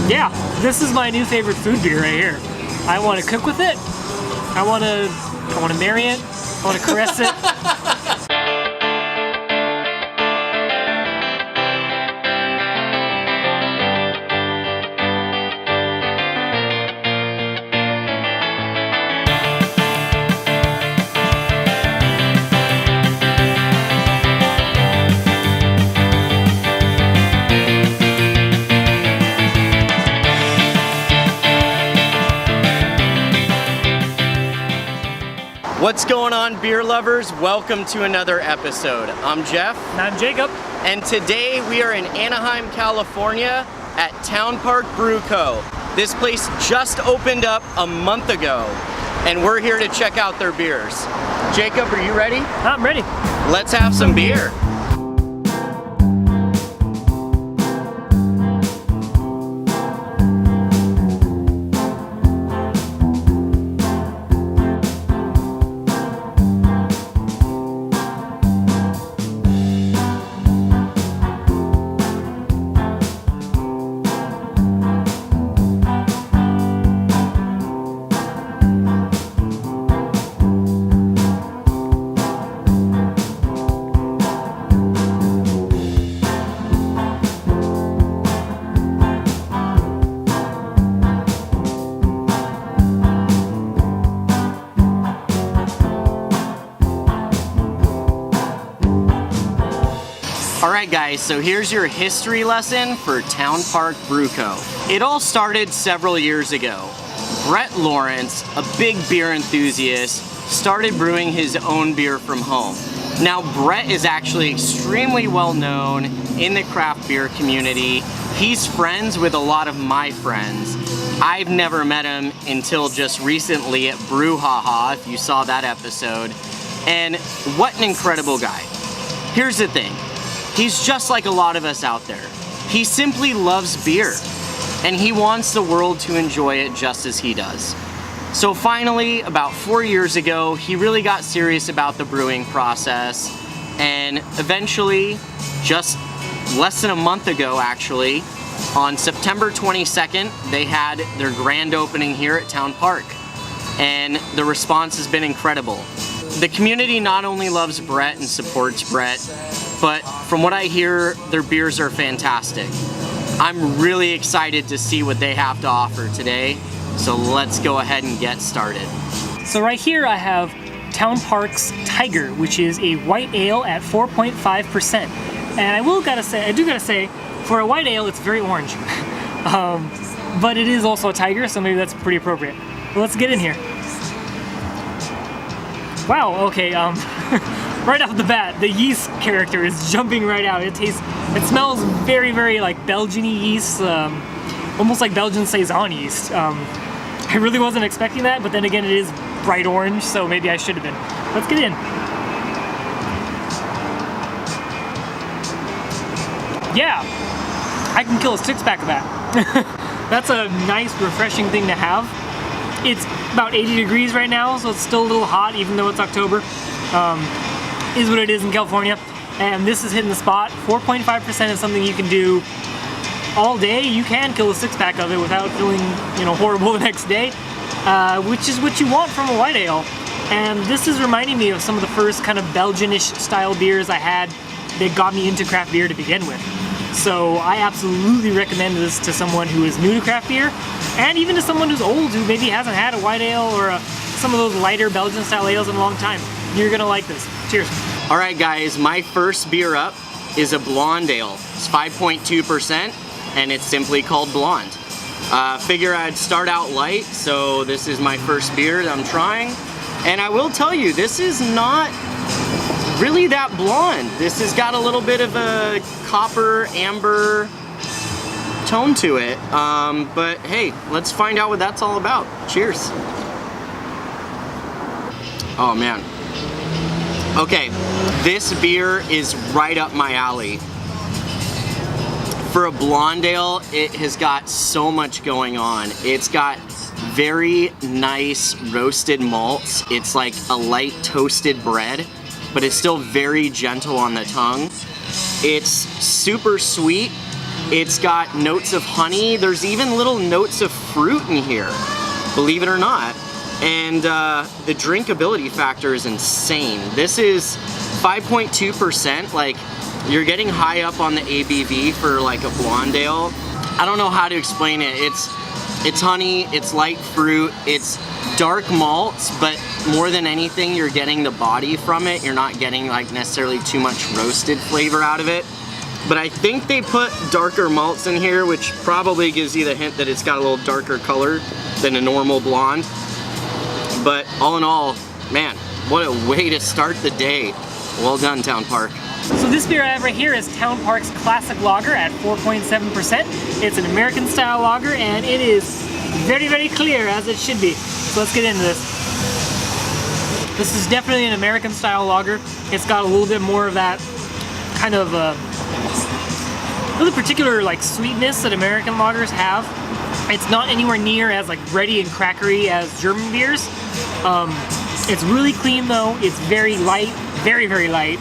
Yeah, this is my new favorite food beer right here. I want to cook with it. I want to marry it. I want to caress it. What's going on, beer lovers? Welcome to another episode. I'm Jeff. And I'm Jacob. And today we are in Anaheim, California at Towne Park Brew Co. This place just opened up a month ago and we're here to check out their beers. Jacob, are you ready? I'm ready. Let's have some beer. Alright guys, so here's your history lesson for Towne Park Brew Co. It all started several years ago. Brett Lawrence, a big beer enthusiast, started brewing his own beer from home. Now Brett is actually extremely well known in the craft beer community. He's friends with a lot of my friends. I've never met him until just recently at Brouhaha, if you saw that episode. And what an incredible guy. Here's the thing. He's just like a lot of us out there. He simply loves beer, and he wants the world to enjoy it just as he does. So finally, about 4 years ago, he really got serious about the brewing process, and eventually, just less than a month ago actually, on September 22nd, they had their grand opening here at Towne Park, and the response has been incredible. The community not only loves Brett and supports Brett, but from what I hear, their beers are fantastic. I'm really excited to see what they have to offer today, so let's go ahead and get started. So right here I have Towne Park's Tiger, which is a white ale at 4.5%. And I do gotta say, for a white ale, it's very orange. But it is also a tiger, so maybe that's pretty appropriate. But let's get in here. Wow, okay, right off the bat, the yeast character is jumping right out. It smells very, very like Belgian-y yeast, almost like Belgian Saison yeast. I really wasn't expecting that, but then again, it is bright orange, so maybe I should have been. Let's get in. Yeah, I can kill a six-pack of that. That's a nice, refreshing thing to have. It's about 80 degrees right now, so it's still a little hot, even though it's October. Is what it is in California, and this is hitting the spot. 4.5% is something you can do all day. You can kill a six-pack of it without feeling, horrible the next day, which is what you want from a white ale. And this is reminding me of some of the first kind of Belgian-ish style beers I had that got me into craft beer to begin with. So I absolutely recommend this to someone who is new to craft beer, and even to someone who's old who maybe hasn't had a white ale or some of those lighter Belgian style ales in a long time. You're gonna like this. Cheers. All right guys, my first beer up is a blonde ale. It's 5.2% and it's simply called Blonde. Figure I'd start out light, so this is my first beer that I'm trying. And I will tell you, this is not really that blonde. This has got a little bit of a copper amber tone to it. But hey, let's find out what that's all about. Cheers. Oh man. Okay, this beer is right up my alley. For a blonde ale, it has got so much going on. It's got very nice roasted malts. It's like a light toasted bread, but it's still very gentle on the tongue. It's super sweet, It's got notes of honey. There's even little notes of fruit in here, believe it or not. And the drinkability factor is insane. This is 5.2%. Like, you're getting high up on the ABV for like a blonde ale. I don't know how to explain it. It's honey, it's light fruit, it's dark malts, but more than anything, you're getting the body from it. You're not getting like necessarily too much roasted flavor out of it. But I think they put darker malts in here, which probably gives you the hint that it's got a little darker color than a normal blonde. But all in all, man, what a way to start the day. Well done, Towne Park. So this beer I have right here is Towne Park's Classic Lager at 4.7%. It's an American style lager and it is very, very clear, as it should be. So let's get into this. This is definitely an American style lager. It's got a little bit more of that kind of really particular like sweetness that American lagers have. It's not anywhere near as like bready and crackery as German beers. It's really clean though. It's very light, very, very light.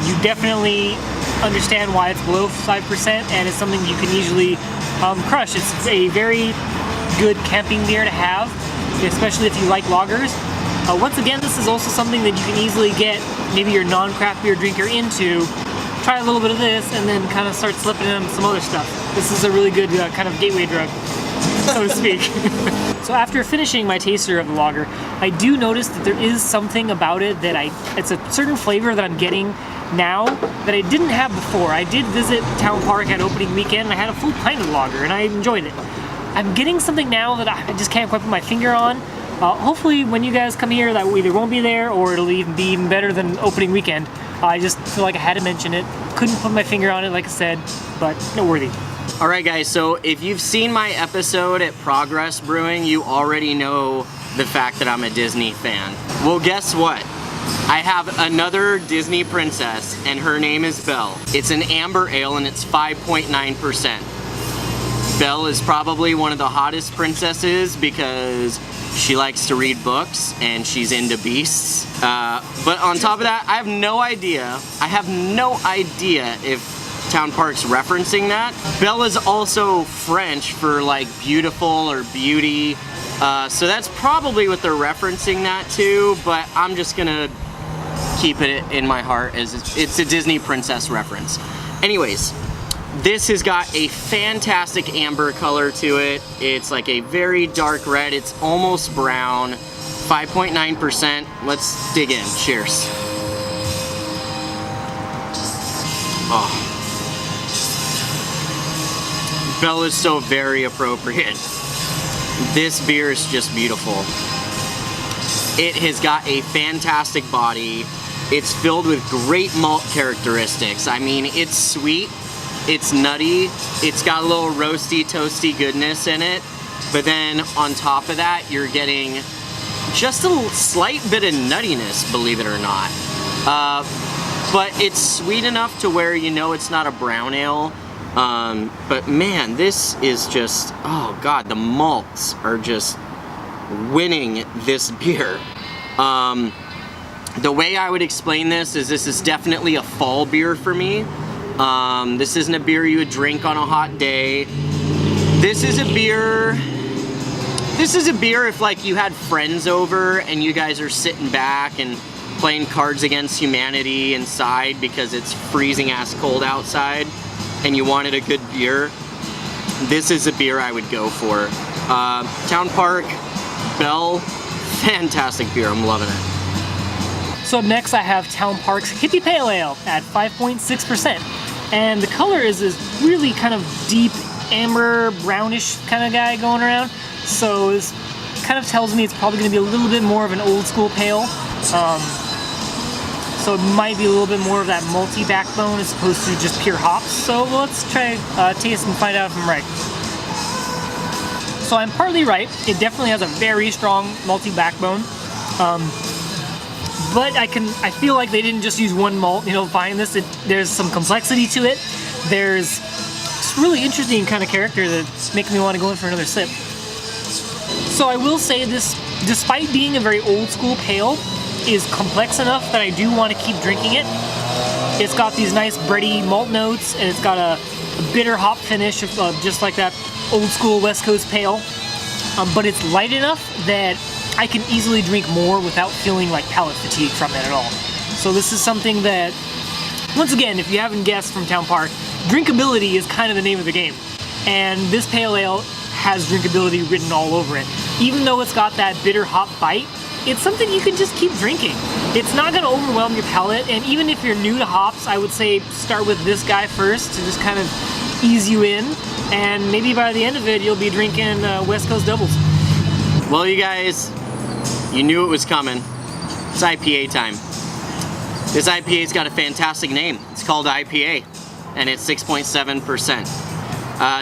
You definitely understand why it's below 5% and it's something you can easily crush. It's a very good camping beer to have, especially if you like lagers. Once again, this is also something that you can easily get maybe your non-craft beer drinker into. Try a little bit of this and then kind of start slipping in some other stuff. This is a really good kind of gateway drug, so to speak. So after finishing my taster of the lager, I do notice that there is something about it that it's a certain flavor that I'm getting now that I didn't have before. I did visit Towne Park at opening weekend and I had a full pint of lager and I enjoyed it. I'm getting something now that I just can't quite put my finger on. Hopefully when you guys come here that either won't be there or it'll even be even better than opening weekend. I just feel like I had to mention it. Couldn't put my finger on it like I said, but noteworthy. All right, guys, so if you've seen my episode at Progress Brewing, you already know the fact that I'm a Disney fan. Well, guess what? I have another Disney princess, and her name is Belle. It's an amber ale, and it's 5.9%. Belle is probably one of the hottest princesses because she likes to read books, and she's into beasts. But on top of that, I have no idea if Towne Park's referencing that. Belle is also French for like beautiful or beauty. So that's probably what they're referencing that to, but I'm just gonna keep it in my heart as it's a Disney princess reference. Anyways, this has got a fantastic amber color to it. It's like a very dark red, it's almost brown, 5.9%. Let's dig in, cheers. Oh. Belle is so very appropriate. This beer is just beautiful. It has got a fantastic body. It's filled with great malt characteristics. I mean, it's sweet, it's nutty, it's got a little roasty, toasty goodness in it. But then on top of that, you're getting just a slight bit of nuttiness, believe it or not. But it's sweet enough to where you know it's not a brown ale. But man, this is just, oh God, the malts are just winning this beer. The way I would explain this is definitely a fall beer for me. This isn't a beer you would drink on a hot day. This is a beer if like you had friends over and you guys are sitting back and playing Cards Against Humanity inside because it's freezing ass cold outside and you wanted a good beer. This is a beer I would go for. Towne Park, Belle, fantastic beer, I'm loving it. So up next I have Towne Park's Hippie Pale Ale at 5.6%. And the color is this really kind of deep amber brownish kind of guy going around. So this kind of tells me it's probably going to be a little bit more of an old school pale. So it might be a little bit more of that malty backbone as opposed to just pure hops. So let's try taste and find out if I'm right. So I'm partly right. It definitely has a very strong malty backbone. But I feel like they didn't just use one malt, buying this. There's some complexity to it. There's this really interesting kind of character that's making me want to go in for another sip. So I will say this, despite being a very old school pale, is complex enough that I do want to keep drinking it. It's got these nice bready malt notes, and it's got a bitter hop finish of just like that old school West Coast pale. But it's light enough that I can easily drink more without feeling like palate fatigue from it at all. So this is something that, once again, if you haven't guessed from Towne Park, drinkability is kind of the name of the game. And this pale ale has drinkability written all over it. Even though it's got that bitter hop bite, it's something you can just keep drinking. It's not gonna overwhelm your palate, and even if you're new to hops, I would say start with this guy first to just kind of ease you in, and maybe by the end of it, you'll be drinking West Coast doubles. Well, you guys, you knew it was coming. It's IPA time. This IPA's got a fantastic name. It's called IPA, and it's 6.7%.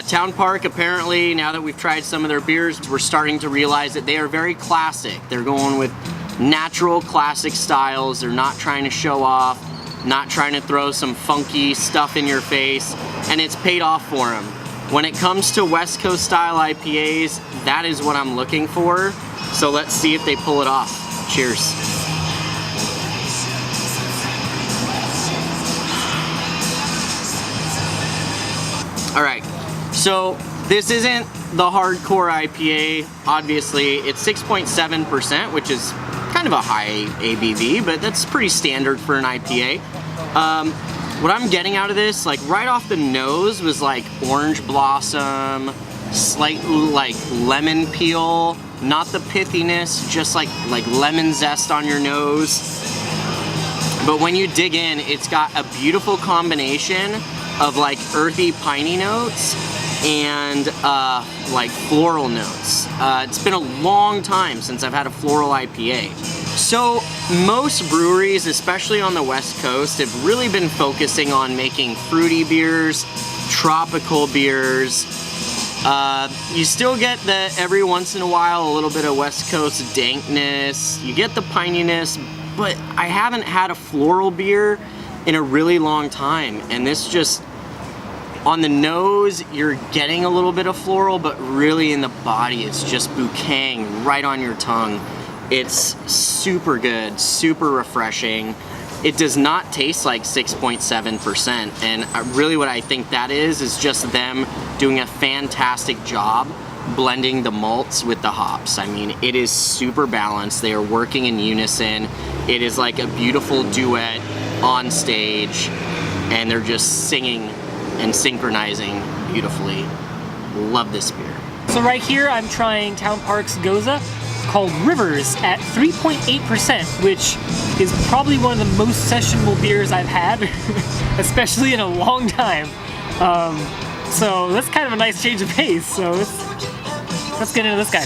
Towne Park, apparently, now that we've tried some of their beers, we're starting to realize that they are very classic. They're going with natural classic styles. They're not trying to show off, not trying to throw some funky stuff in your face, and it's paid off for them. When it comes to West Coast style IPAs, that is what I'm looking for. So let's see if they pull it off. Cheers. All right, so this isn't the hardcore IPA. Obviously, it's 6.7%, which is kind of a high ABV, but that's pretty standard for an IPA. What I'm getting out of this, like right off the nose, was like orange blossom, slight like lemon peel, not the pithiness, just like lemon zest on your nose. But when you dig in, it's got a beautiful combination of like earthy piney notes and like floral notes. It's been a long time since I've had a floral IPA. So most breweries, especially on the West Coast, have really been focusing on making fruity beers, tropical beers. You still get the, every once in a while, a little bit of West Coast dankness. You get the pininess, but I haven't had a floral beer in a really long time. And this just, on the nose, you're getting a little bit of floral, but really in the body, it's just bouquetting right on your tongue. It's super good, super refreshing. It does not taste like 6.7%, and really what I think that is just them doing a fantastic job blending the malts with the hops. I mean, it is super balanced. They are working in unison. It is like a beautiful duet on stage, and they're just singing and synchronizing beautifully. Love this beer. So right here, I'm trying Towne Park's Goza, called Rivers at 3.8%, which is probably one of the most sessionable beers I've had, especially in a long time. So that's kind of a nice change of pace. So let's get into this guy.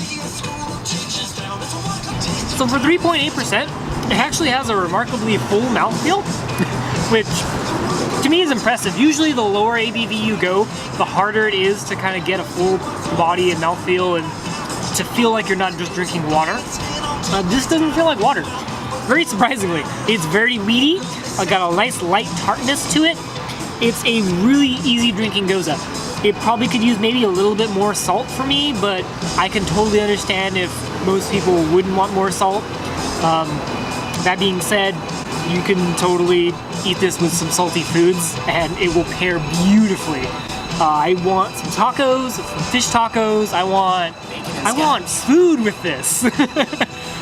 So for 3.8%, it actually has a remarkably full mouthfeel, which to me is impressive. Usually the lower ABV you go, the harder it is to kind of get a full body and mouthfeel and to feel like you're not just drinking water. This doesn't feel like water. Very surprisingly. It's very meaty. Got a nice light tartness to it. It's a really easy drinking Goza. It probably could use maybe a little bit more salt for me, but I can totally understand if most people wouldn't want more salt. That being said, you can totally eat this with some salty foods and it will pair beautifully. I want some tacos, some fish tacos. I want food with this.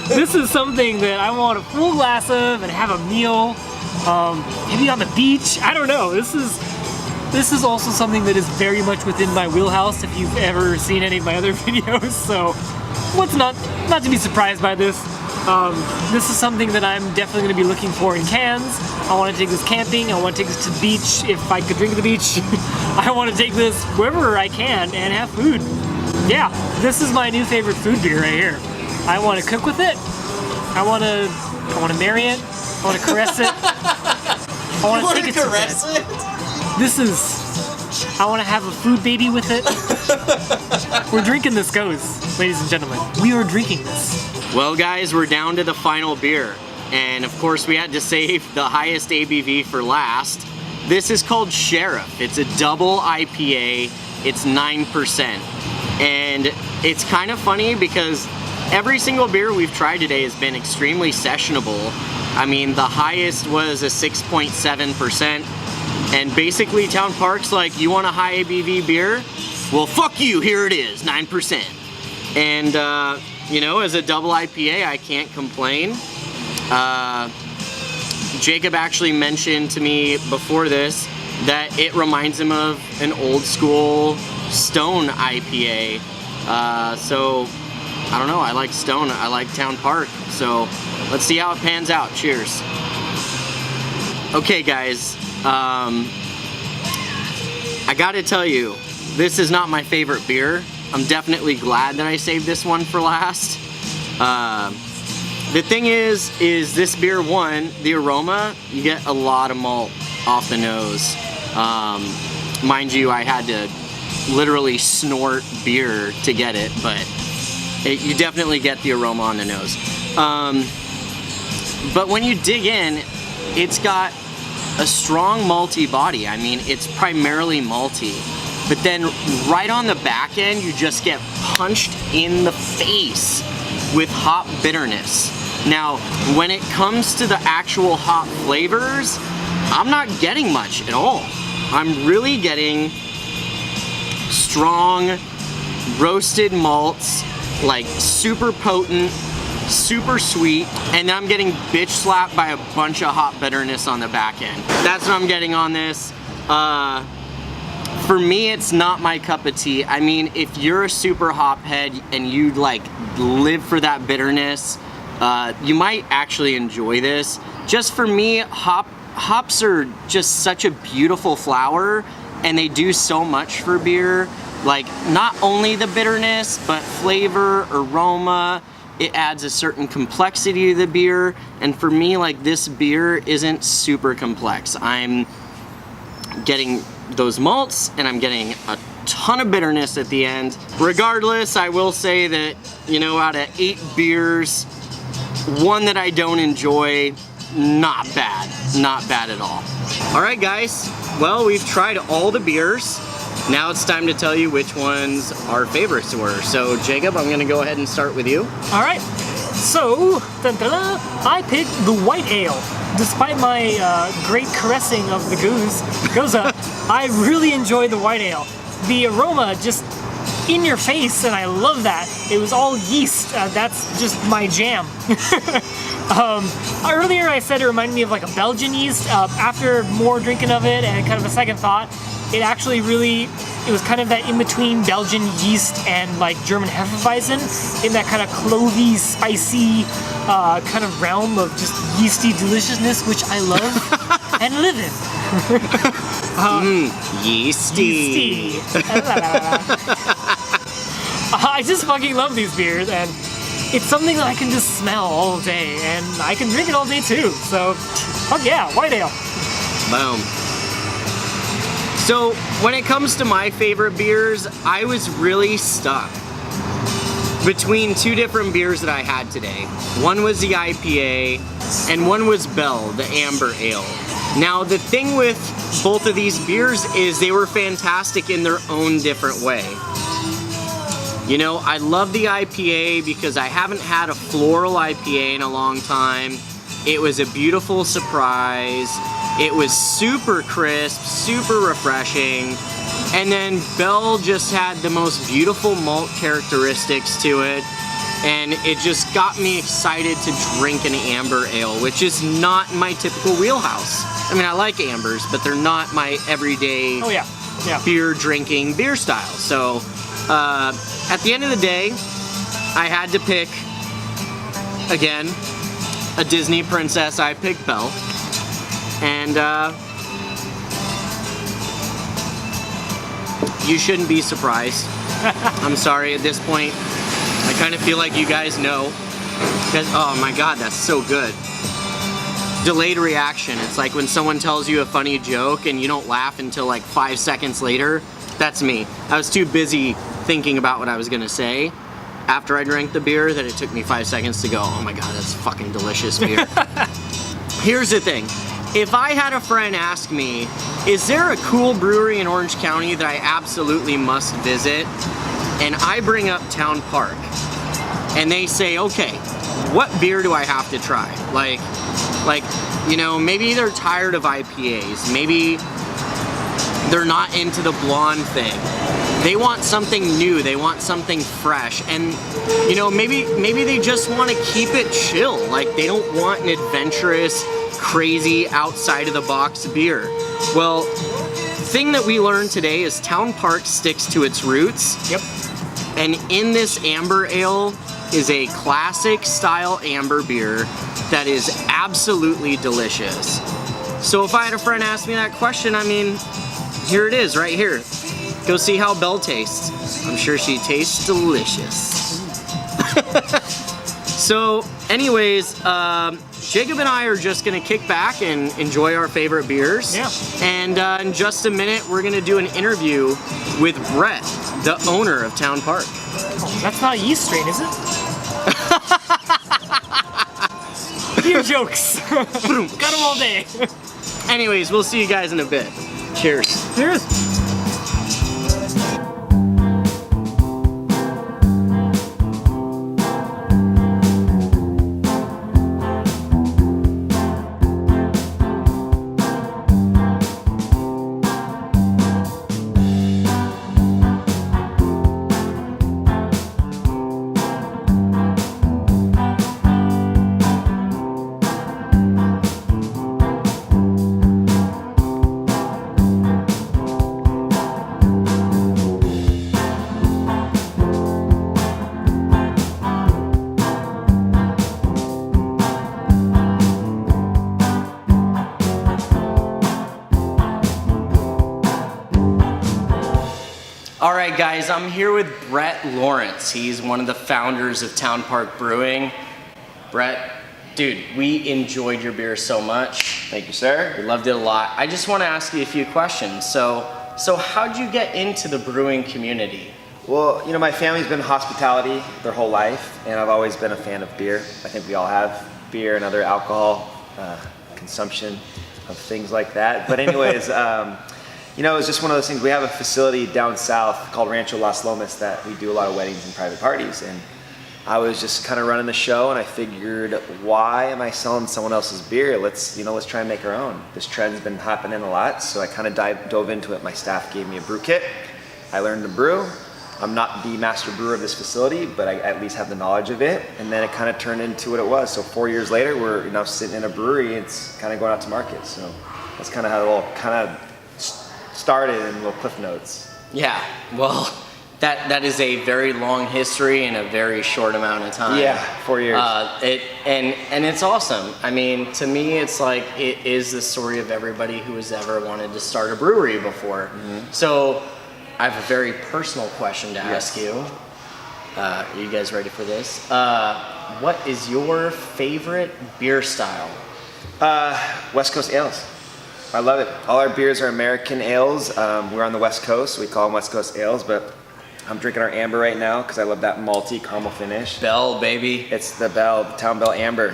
This is something that I want a full glass of and have a meal. Maybe on the beach. I don't know. This is also something that is very much within my wheelhouse. If you've ever seen any of my other videos, so what's not to be surprised by this. This is something that I'm definitely going to be looking for in cans. I want to take this camping. I want to take this to the beach if I could drink at the beach. I want to take this wherever I can and have food. Yeah, this is my new favorite food beer right here. I want to cook with it. I want to marry it. I want to caress it. I want to take it to bed. I want to have a food baby with it. We're drinking this goes, ladies and gentlemen. We are drinking this. Well guys, we're down to the final beer. And of course we had to save the highest ABV for last. This is called Sheriff. It's a double IPA. It's 9%. And it's kind of funny because every single beer we've tried today has been extremely sessionable. I mean, the highest was a 6.7%. And basically Towne Park's like, you want a high ABV beer? Well, fuck you, here it is, 9%. And, you know, as a double IPA, I can't complain. Jacob actually mentioned to me before this that it reminds him of an old school Stone IPA. So, I don't know, I like Stone, I like Towne Park. So, let's see how it pans out. Cheers. Okay, guys. I gotta tell you, this is not my favorite beer. I'm definitely glad that I saved this one for last. The thing is this beer, one, the aroma, you get a lot of malt off the nose. Mind you, I had to literally snort beer to get it, but you definitely get the aroma on the nose. But when you dig in, it's got a strong malty body. I mean, it's primarily malty. But then right on the back end, you just get punched in the face with hop bitterness. Now, when it comes to the actual hop flavors, I'm not getting much at all. I'm really getting strong roasted malts, like super potent, super sweet, and then I'm getting bitch slapped by a bunch of hop bitterness on the back end. That's what I'm getting on this. For me, it's not my cup of tea. I mean, if you're a super hop head and you like live for that bitterness, you might actually enjoy this. Just for me, hops are just such a beautiful flower, and they do so much for beer. Like, not only the bitterness, but flavor, aroma. It adds a certain complexity to the beer, and for me, like, this beer isn't super complex. I'm getting those malts, and I'm getting a ton of bitterness at the end. Regardless, I will say that, you know, out of 8 beers, one that I don't enjoy, not bad at all. All right, guys, well, we've tried all the beers. Now it's time to tell you which ones our favorites were. So, Jacob, I'm gonna go ahead and start with you. All right, so, I picked the white ale. Despite my great caressing of the Goza, I really enjoyed the white ale. The aroma just in your face, and I love that. It was all yeast. That's just my jam. Earlier I said it reminded me of like a Belgian yeast. After more drinking of it and kind of a second thought, it actually it was kind of that in-between Belgian yeast and like German Hefeweizen, in that kind of clovey, spicy kind of realm of just yeasty deliciousness, which I love and live in. Yeasty. I just fucking love these beers, and it's something that I can just smell all day, and I can drink it all day too. So, fuck yeah, white ale. Boom. So, when it comes to my favorite beers, I was really stuck between 2 different beers that I had today. One was the IPA, and one was Belle, the Amber Ale. Now, the thing with both of these beers is they were fantastic in their own different way. You know, I love the IPA because I haven't had a floral IPA in a long time. It was a beautiful surprise. It was super crisp, super refreshing. And then Belle just had the most beautiful malt characteristics to it. And it just got me excited to drink an amber ale, which is not my typical wheelhouse. I mean, I like ambers, but they're not my everyday beer drinking beer style. So, at the end of the day, I had to pick, again, a Disney princess. I picked Belle. And, you shouldn't be surprised. I'm sorry, at this point, I kind of feel like you guys know. Because, oh my god, that's so good. Delayed reaction. It's like when someone tells you a funny joke and you don't laugh until like 5 seconds later. That's me. I was too busy thinking about what I was gonna say after I drank the beer that it took me 5 seconds to go, oh my god, that's fucking delicious beer. Here's the thing. If I had a friend ask me, is there a cool brewery in Orange County that I absolutely must visit? And I bring up Towne Park, and they say, okay, what beer do I have to try? Like, Like, you know, maybe they're tired of IPAs. Maybe they're not into the blonde thing. They want something new. They want something fresh. And, you know, maybe they just want to keep it chill. Like, they don't want an adventurous, crazy, outside of the box beer. Well, thing that we learned today is Towne Park sticks to its roots. Yep. And in this amber ale is a classic style amber beer that is absolutely delicious. So if I had a friend ask me that question, I mean, here it is right here. Go see how Belle tastes. I'm sure she tastes delicious. So anyways, Jacob and I are just gonna kick back and enjoy our favorite beers. Yeah. And in just a minute, we're gonna do an interview with Brett, the owner of Towne Park. Oh, that's not a yeast strain, is it? Beer jokes. Got them all day. Anyways, we'll see you guys in a bit. Cheers. Cheers. All right, guys, I'm here with Brett Lawrence. He's one of the founders of Towne Park Brewing. Brett, dude, we enjoyed your beer so much. Thank you, sir. We loved it a lot. I just want to ask you a few questions. So how'd you get into the brewing community? Well, you know, my family's been in hospitality their whole life, and I've always been a fan of beer. I think we all have beer and other alcohol consumption of things like that. But anyways, you know, it's just one of those things. We have a facility down south called Rancho Las Lomas that we do a lot of weddings and private parties. And I was just kind of running the show, and I figured, why am I selling someone else's beer? Let's try and make our own. This trend's been happening a lot, so I kind of dove into it. My staff gave me a brew kit. I learned to brew. I'm not the master brewer of this facility, but I at least have the knowledge of it. And then it kind of turned into what it was. So 4 years later, we're now sitting in a brewery. It's kind of going out to market. So that's kind of how it all kind of started in little cliff notes. Yeah, well, that is a very long history in a very short amount of time. Yeah, 4 years. And it's awesome. I mean, to me, it's like it is the story of everybody who has ever wanted to start a brewery before. Mm-hmm. So I have a very personal question to ask you. Are you guys ready for this? What is your favorite beer style? West Coast ales. I love it. All our beers are American ales. We're on the West Coast, so we call them West Coast ales, but I'm drinking our amber right now because I love that malty caramel finish. Belle, baby. It's the Belle, the Town Belle Amber.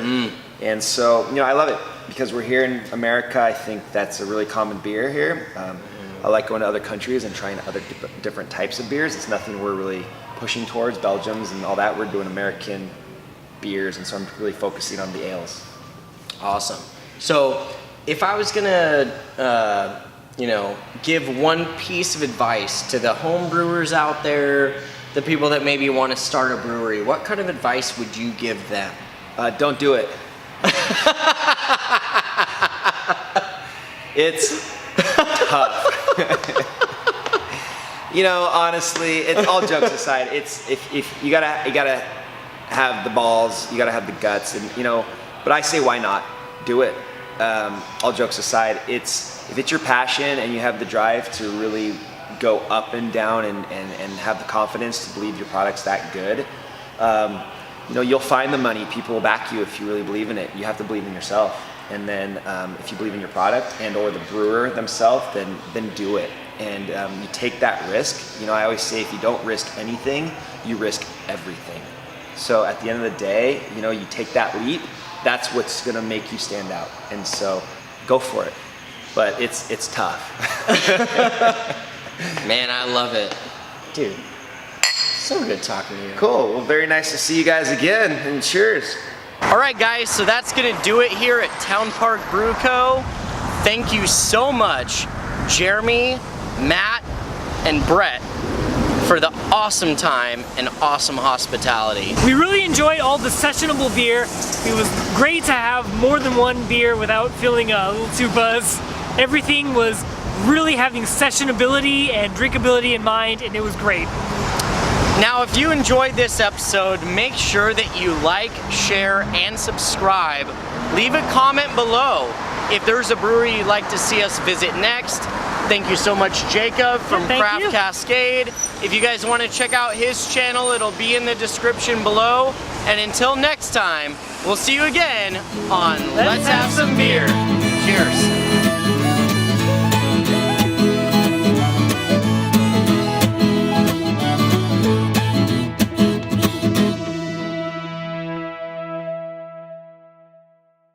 And so, you know, I love it because we're here in America. I think that's a really common beer here. I like going to other countries and trying other different types of beers. It's nothing we're really pushing towards, Belgiums and all that. We're doing American beers, and so I'm really focusing on the ales. Awesome. So if I was gonna, give one piece of advice to the home brewers out there, the people that maybe want to start a brewery, what kind of advice would you give them? Don't do it. It's tough. You know, honestly, it's all jokes aside. It's if you gotta have the balls, you gotta have the guts, and you know. But I say, why not? Do it. All jokes aside, if it's your passion and you have the drive to really go up and down and have the confidence to believe your product's that good, you know, you'll find the money. People will back you if you really believe in it. You have to believe in yourself. And then if you believe in your product and or the brewer themselves, then do it. And you take that risk. You know, I always say, if you don't risk anything, you risk everything. So at the end of the day, you know, you take that leap. That's what's gonna make you stand out. And so go for it. But it's tough. Man, I love it. Dude, so good talking to you. Cool. Well, very nice to see you guys again. And cheers. All right, guys, so that's gonna do it here at Towne Park Brew Co. Thank you so much, Jeremy, Matt, and Brett, for the awesome time and awesome hospitality. We really enjoyed all the sessionable beer. It was great to have more than one beer without feeling a little too buzzed. Everything was really having sessionability and drinkability in mind, and it was great. Now, if you enjoyed this episode, make sure that you like, share, and subscribe. Leave a comment below if there's a brewery you'd like to see us visit next. Thank you so much, Jacob from Craft Cascade. If you guys want to check out his channel, it'll be in the description below. And until next time, we'll see you again on Let's Have Some Beer. Cheers.